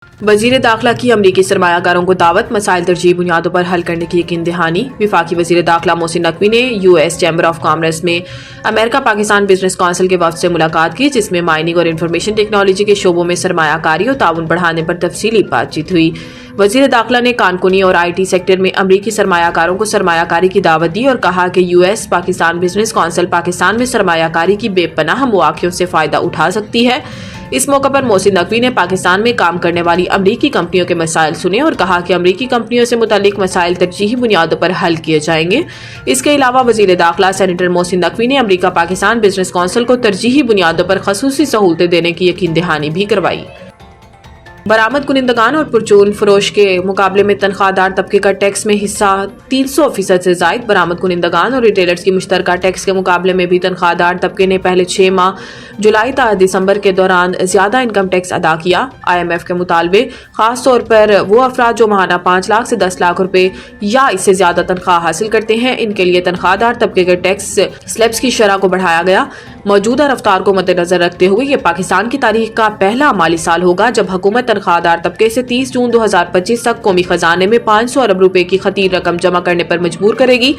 وزیر داخلہ کی امریکی سرمایہ کاروں کو دعوت، مسائل ترجیحی بنیادوں پر حل کرنے کی یقین دہانی۔ وفاقی وزیر داخلہ محسن نقوی نے U S chamber of commerce میں امریکہ پاکستان بزنس کونسل کے وفد سے ملاقات کی، جس میں مائننگ اور انفارمیشن ٹیکنالوجی کے شعبوں میں سرمایہ کاری اور تعاون بڑھانے پر تفصیلی بات چیت ہوئی۔ وزیر داخلہ نے کانکونی اور آئی ٹی سیکٹر میں امریکی سرمایہ کاروں کو سرمایہ کاری کی دعوت دی اور کہا کہ U S Pakistan business council Pakistan میں سرمایہ کاری کی بے پناہ مواقعوں سے فائدہ اٹھا سکتی ہے۔ اس موقع پر محسن نقوی نے پاکستان میں کام کرنے والی امریکی کمپنیوں کے مسائل سنے اور کہا کہ امریکی کمپنیوں سے متعلق مسائل ترجیحی بنیادوں پر حل کیے جائیں گے۔ اس کے علاوہ وزیر داخلہ سینیٹر محسن نقوی نے امریکہ پاکستان بزنس کونسل کو ترجیحی بنیادوں پر خصوصی سہولتیں دینے کی یقین دہانی بھی کروائی۔ برآمد کنندگان اور پرچون فروش کے مقابلے میں تنخواہ دار طبقے کا ٹیکس میں حصہ 300% سے زائد۔ برآمد کنندگان اور ریٹیلرز کی مشترکہ ٹیکس کے مقابلے میں بھی تنخواہ دار طبقے نے پہلے 6 ماہ جولائی تا دسمبر کے دوران زیادہ انکم ٹیکس ادا کیا۔ آئی ایم ایف کے مطالبے خاص طور پر وہ افراد جو ماہانہ 5 لاکھ سے 10 لاکھ روپے یا اس سے زیادہ تنخواہ حاصل کرتے ہیں، ان کے لیے تنخواہ دار طبقے کے ٹیکس سلیبس کی شرح کو بڑھایا گیا۔ موجودہ رفتار کو مد نظر رکھتے ہوئے یہ پاکستان کی تاریخ کا پہلا مالی سال ہوگا جب حکومت تنخواہ دار طبقے سے 30 جون 2025 تک قومی خزانے میں 500 ارب روپے کی خطیر رقم جمع کرنے پر مجبور کرے گی۔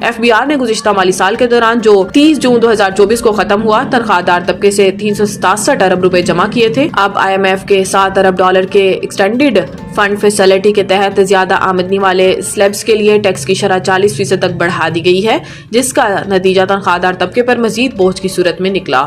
ایف بی آر نے گزشتہ مالی سال کے دوران جو 30 جون 2024 کو ختم ہوا، تنخواہ دار طبقے سے 367 ارب روپے جمع کیے تھے۔ اب آئی ایم ایف کے $7 ارب کے ایکسٹینڈڈ فنڈ فیسلٹی کے تحت زیادہ آمدنی والے سلیبس کے لیے ٹیکس کی شرح 40% تک بڑھا دی گئی ہے، جس کا نتیجہ تنخواہ دار طبقے پر مزید بوجھ کی صورت میں نکلا۔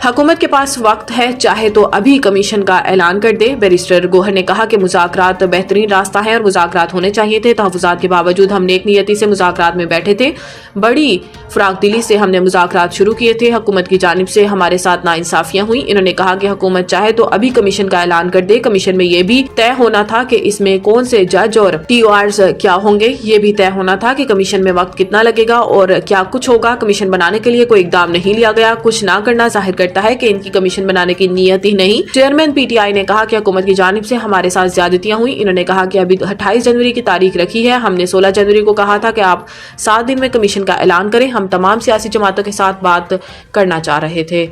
حکومت کے پاس وقت ہے، چاہے تو ابھی کمیشن کا اعلان کر دے۔ بیرسٹر گوہر نے کہا کہ مذاکرات بہترین راستہ ہے اور مذاکرات ہونے چاہیے تھے۔ تحفظات کے باوجود ہم نیک نیتی سے مذاکرات میں بیٹھے تھے، بڑی فراخ دلی سے ہم نے مذاکرات شروع کیے تھے۔ حکومت کی جانب سے ہمارے ساتھ ناانصافیاں ہوئیں۔ انہوں نے کہا کہ حکومت چاہے تو ابھی کمیشن کا اعلان کر دے۔ کمیشن میں یہ بھی طے ہونا تھا کہ اس میں کون سے جج اور ٹی او آرز کیا ہوں گے۔ یہ بھی طے ہونا تھا کہ کمیشن میں وقت کتنا لگے گا اور کیا کچھ ہوگا۔ کمیشن بنانے کے لیے کوئی اقدام نہیں لیا گیا۔ کچھ نہ کرنا ظاہر کرتا ہے کہ ان کی کمیشن بنانے کی نیت ہی نہیں۔ چیئرمین پی ٹی آئی نے کہا کہ حکومت کی جانب سے ہمارے ساتھ زیادتیاں ہوئیں۔ انہوں نے کہا کہ ابھی 28 جنوری کی تاریخ رکھی ہے، ہم نے 16 جنوری کو کہا تھا کہ آپ 7 دن میں کمیشن کا اعلان کریں۔ ہم تمام سیاسی جماعتوں کے ساتھ بات کرنا چاہ رہے تھے۔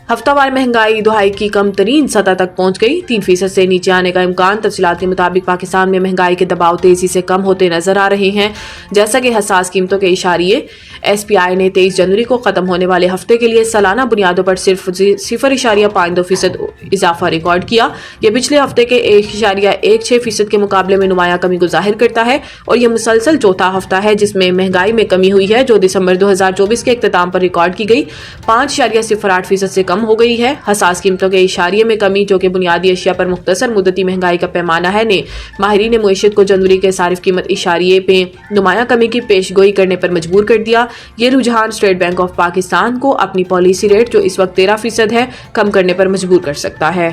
ہفتہ وار مہنگائی دہائی کی کم ترین سطح تک پہنچ گئی، 3% سے نیچے آنے کا امکان۔ تفصیلات کے مطابق پاکستان میں مہنگائی کے دباؤ تیزی سے کم ہوتے نظر آ رہے ہیں، جیسا کہ حساس قیمتوں کے اشاریے ایس پی آئی نے 23 جنوری کو ختم ہونے والے ہفتے کے لیے سالانہ بنیادوں پر صرف 0.52% اضافہ ریکارڈ کیا۔ یہ پچھلے ہفتے کے 1.16% کے مقابلے میں نمایاں کمی کو ظاہر کرتا ہے اور یہ مسلسل چوتھا ہفتہ ہے جس میں مہنگائی میں کمی ہوئی ہے، جو دسمبر 2024 کے اختتام پر ریکارڈ کی گئی 5.08% سے کم ہو گئی ہے۔ حساس قیمتوں کے اشاریے میں کمی، جو کہ بنیادی اشیاء پر مختصر مدتی مہنگائی کا پیمانہ ہے، نے ماہرین معیشت کو جنوری کے صارف قیمت اشاریے پہ نمایاں کمی کی پیش گوئی کرنے پر مجبور کر دیا۔ یہ رجحان اسٹیٹ بینک آف پاکستان کو اپنی پالیسی ریٹ، جو اس وقت 13% ہے، کم کرنے پر مجبور کر سکتا ہے۔